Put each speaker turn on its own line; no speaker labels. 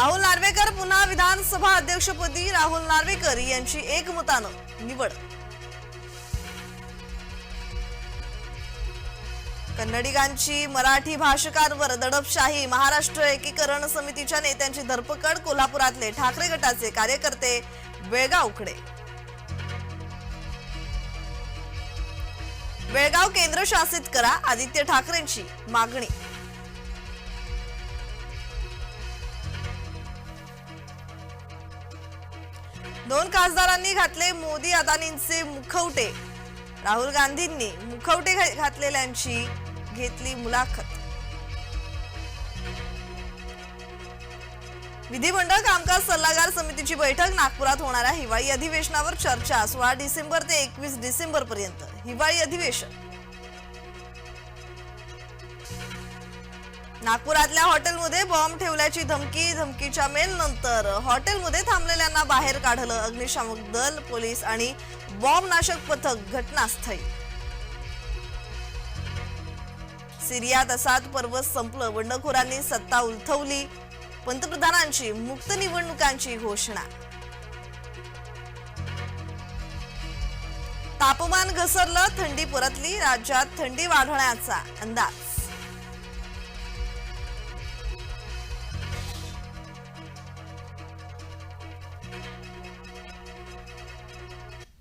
राहुल नार्वेकर पुन्हा विधानसभा अध्यक्षपदी राहुल नार्वेकर यांची एकमतानं निवड। कन्नडिगांची मराठी भाषकांवर दडपशाही, महाराष्ट्र एकीकरण समितीच्या नेत्यांची धरपकड, कोल्हापुरातले ठाकरे गटाचे कार्यकर्ते बेळगावकडे। बेळगाव केंद्रशासित करा, आदित्य ठाकरेंची मागणी। दोन खासदारांनी घातले मोदी अदानींचे मुखवटे, राहुल गांधींनी मुखवटे घातलेल्यांची घेतली मुलाखत। विधिमंडळ कामकाज सल्लागार समितीची बैठक, नागपुरात होणाऱ्या हिवाळी अधिवेशनावर चर्चा। 16 डिसेंबर ते 21 डिसेंबर पर्यंत हिवाळी अधिवेशन। नागपुरातल्या हॉटेलमध्ये बॉम्ब ठेवल्याची धमकी, धमकीच्या मेलनंतर हॉटेलमध्ये थांबलेल्यांना बाहेर काढलं अग्निशामक दल, पोलीस आणि बॉम्बनाशक पथक घटनास्थळी। सिरियात असाद पर्व संपलं, बंडखोरांनी सत्ता उलथवली, पंतप्रधानांची मुक्त निवडणुकांची घोषणा। तापमान घसरलं, थंडी परतली, राज्यात थंडी वाढण्याचा अंदाज।